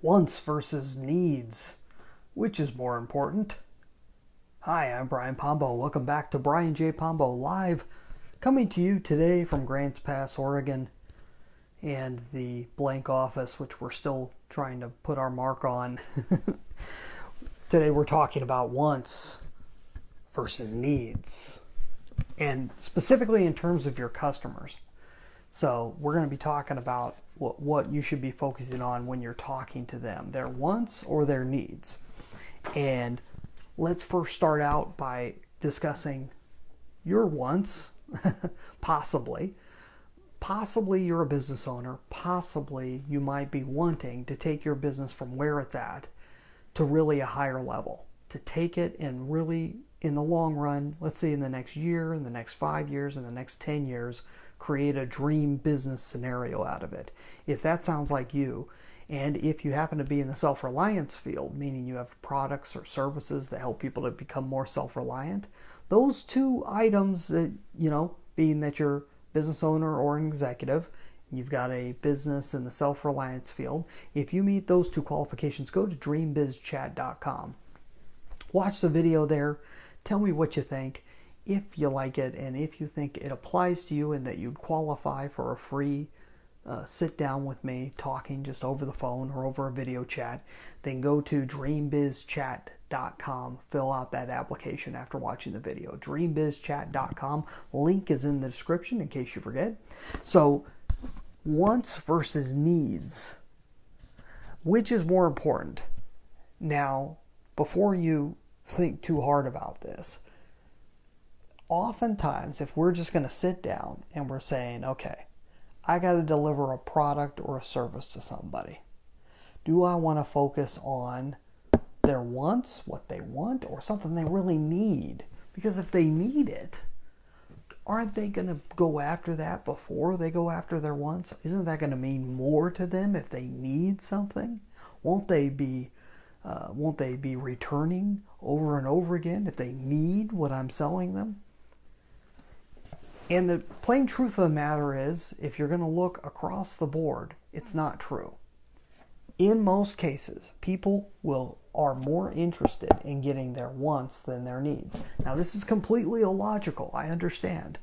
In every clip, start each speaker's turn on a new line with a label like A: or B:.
A: Wants versus needs. Which is more important? Hi, I'm Brian Pombo. Welcome back to Brian J. Pombo Live, coming to you today from Grants Pass, Oregon, and the blank office, which we're still trying to put our mark on. Today we're talking about wants versus needs, and specifically in terms of your customers. So we're going to be talking about what you should be focusing on when you're talking to them, their wants or their needs. And let's first start out by discussing your wants. Possibly you're a business owner. Possibly you might be wanting to take your business from where it's at to really a higher level, to take it and really, in the long run, let's say in the next year, in the next 5 years, in the next 10 years, create a dream business scenario out of it. If that sounds like you, and if you happen to be in the self-reliance field, meaning you have products or services that help people to become more self-reliant, those two items that, being that you're a business owner or an executive, you've got a business in the self-reliance field, if you meet those two qualifications, go to dreambizchat.com. Watch the video there. Tell me what you think, if you like it, and if you think it applies to you and that you'd qualify for a free sit down with me talking just over the phone or over a video chat, then go to dreambizchat.com. Fill out that application after watching the video. dreambizchat.com. Link is in the description in case you forget. So, wants versus needs. Which is more important? Now, before you think too hard about this, oftentimes if we're just going to sit down and we're saying, okay, I got to deliver a product or a service to somebody, do I want to focus on their wants, what they want, or something they really need? Because if they need it, aren't they going to go after that before they go after their wants? Isn't that going to mean more to them if they need something? Won't they be returning over and over again if they need what I'm selling them? And the plain truth of the matter is, if you're going to look across the board, it's not true. In most cases, people are more interested in getting their wants than their needs. Now, this is completely illogical, I understand.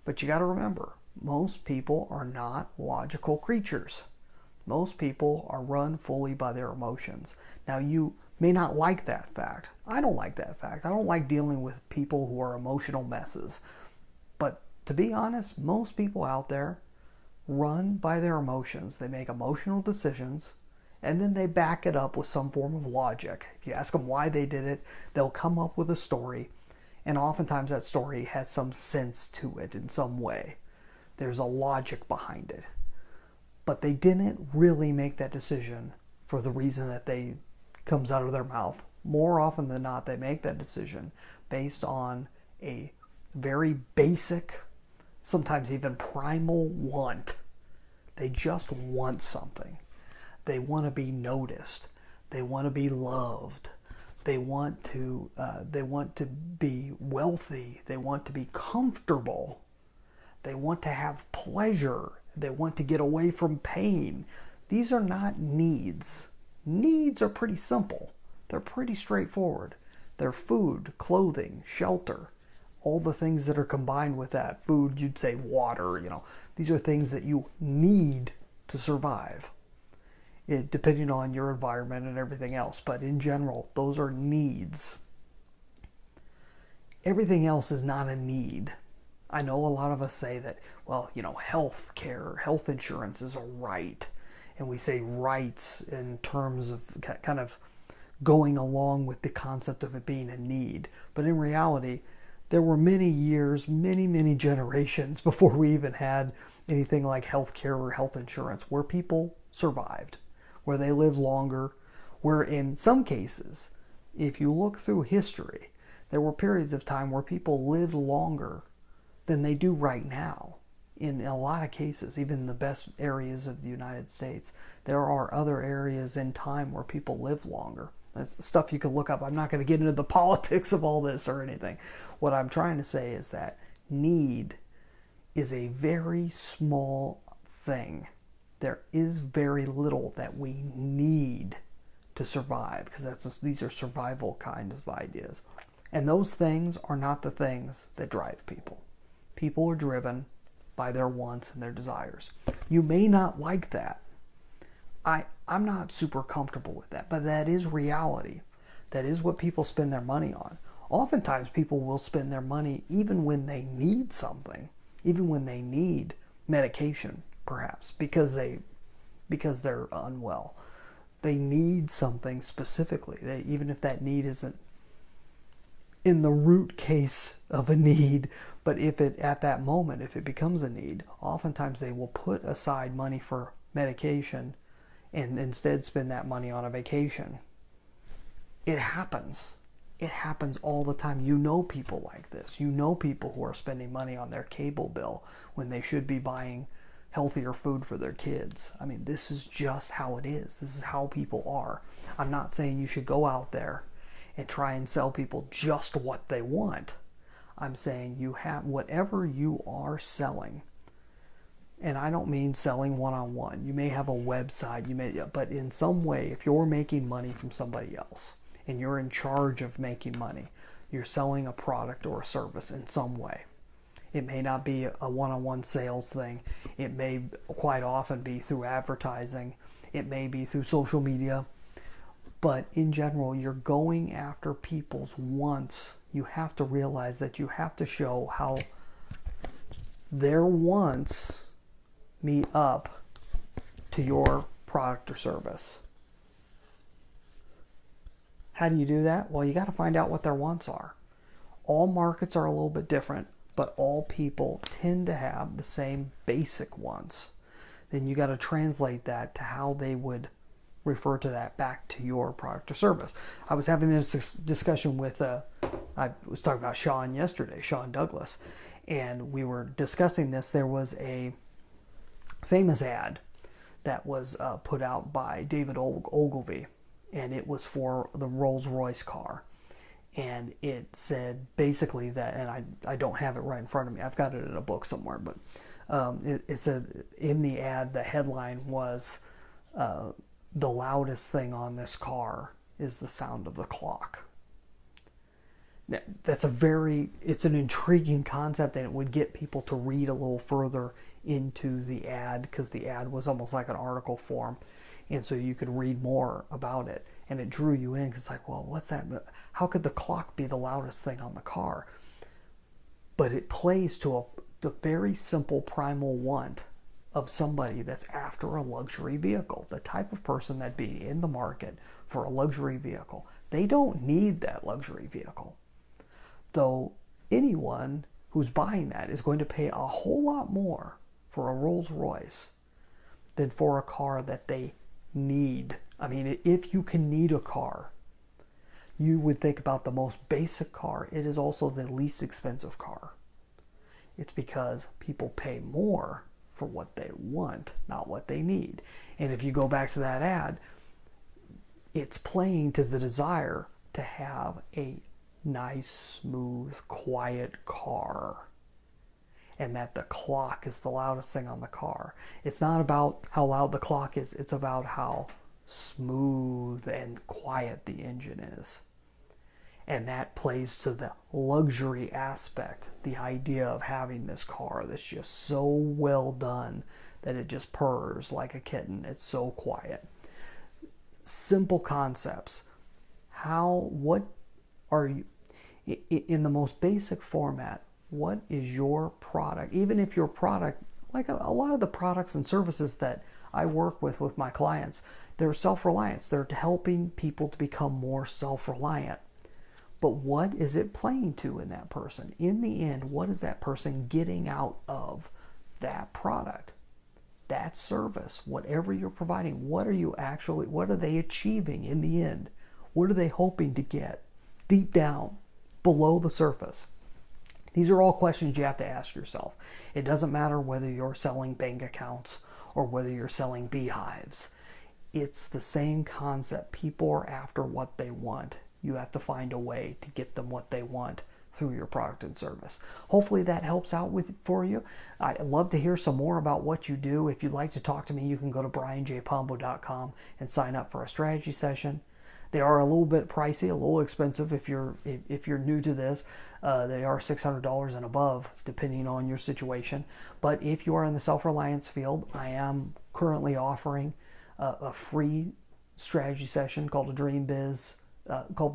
A: But you got to remember, most people are not logical creatures. Most people are run fully by their emotions. Now, you may not like that fact. I don't like that fact. I don't like dealing with people who are emotional messes. But to be honest, most people out there run by their emotions. They make emotional decisions, and then they back it up with some form of logic. If you ask them why they did it, they'll come up with a story, and oftentimes that story has some sense to it in some way. There's a logic behind it. But they didn't really make that decision for the reason that comes out of their mouth. More often than not, they make that decision based on a very basic, sometimes even primal want. They just want something. They want to be noticed. They want to be loved. They want to be wealthy. They want to be comfortable. They want to have pleasure. They want to get away from pain. These are not needs. Needs are pretty simple. They're pretty straightforward. They're food, clothing, shelter, all the things that are combined with that. Food, you'd say water, These are things that you need to survive, depending on your environment and everything else. But in general, those are needs. Everything else is not a need. I know a lot of us say that, health care, health insurance is a right. And we say rights in terms of kind of going along with the concept of it being a need. But in reality, there were many years, many generations before we even had anything like health care or health insurance where people survived, where they lived longer, where in some cases, if you look through history, there were periods of time where people lived longer than they do right now. In a lot of cases, even in the best areas of the United States, there are other areas in time where people live longer. That's stuff you can look up. I'm not going to get into the politics of all this or anything. What I'm trying to say is that need is a very small thing there is very little that we need to survive, because these are survival kind of ideas. And those things are not the things that drive people. People are driven by their wants and their desires. You may not like that. I'm not super comfortable with that, but that is reality. That is what people spend their money on. Oftentimes people will spend their money even when they need something, even when they need medication, perhaps, because they're unwell. They need something specifically. Even if that need isn't in the root case of a need, but if it at that moment, if it becomes a need, oftentimes they will put aside money for medication and instead spend that money on a vacation. It happens. It happens all the time. You know people like this. You know people who are spending money on their cable bill when they should be buying healthier food for their kids. I mean, this is just how it is. This is how people are. I'm not saying you should go out there and try and sell people just what they want. I'm saying you have whatever you are selling. And I don't mean selling one-on-one. You may have a website, but in some way, if you're making money from somebody else and you're in charge of making money, you're selling a product or a service in some way. It may not be a one-on-one sales thing. It may quite often be through advertising. It may be through social media. But in general, you're going after people's wants. You have to realize that you have to show how their wants meet up to your product or service. How do you do that? Well, you got to find out what their wants are. All markets are a little bit different, but all people tend to have the same basic wants. Then you got to translate that to how they would refer to that back to your product or service. I was having this discussion with, I was talking about Sean yesterday, Sean Douglas, and we were discussing this. There was a famous ad that was put out by David Ogilvy, and it was for the Rolls-Royce car. And it said basically that, and I don't have it right in front of me, I've got it in a book somewhere, but it said in the ad, the headline was, the loudest thing on this car is the sound of the clock. Now, it's an intriguing concept, and it would get people to read a little further into the ad, because the ad was almost like an article form, and so you could read more about it, and it drew you in, because it's like, well, what's that? How could the clock be the loudest thing on the car? But it plays to the very simple primal want of somebody that's after a luxury vehicle, the type of person that'd be in the market for a luxury vehicle. They don't need that luxury vehicle, though anyone who's buying that is going to pay a whole lot more for a Rolls-Royce than for a car that they need. I mean, if you can need a car, you would think about the most basic car. It is also the least expensive car. It's because people pay more for what they want, not what they need. And if you go back to that ad, it's playing to the desire to have a nice, smooth, quiet car, and that the clock is the loudest thing on the car. It's not about how loud the clock is, it's about how smooth and quiet the engine is. And that plays to the luxury aspect, the idea of having this car that's just so well done that it just purrs like a kitten. It's so quiet. Simple concepts. What are you, in the most basic format, what is your product? Even if your product, like a lot of the products and services that I work with my clients, they're self-reliance. They're helping people to become more self-reliant. But what is it playing to in that person? In the end, what is that person getting out of that product, that service, whatever you're providing? What are they achieving in the end? What are they hoping to get deep down below the surface? These are all questions you have to ask yourself. It doesn't matter whether you're selling bank accounts or whether you're selling beehives. It's the same concept. People are after what they want. You have to find a way to get them what they want through your product and service. Hopefully that helps out for you. I'd love to hear some more about what you do. If you'd like to talk to me, you can go to brianjpombo.com and sign up for a strategy session. They are a little bit pricey, a little expensive if you're new to this. They are $600 and above, depending on your situation. But if you are in the self-reliance field, I am currently offering a free strategy session called the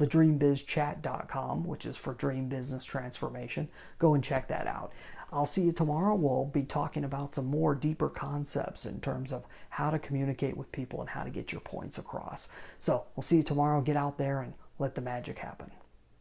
A: dreambizchat.com, which is for dream business transformation. Go and check that out. I'll see you tomorrow. We'll be talking about some more deeper concepts in terms of how to communicate with people and how to get your points across. So we'll see you tomorrow. Get out there and let the magic happen.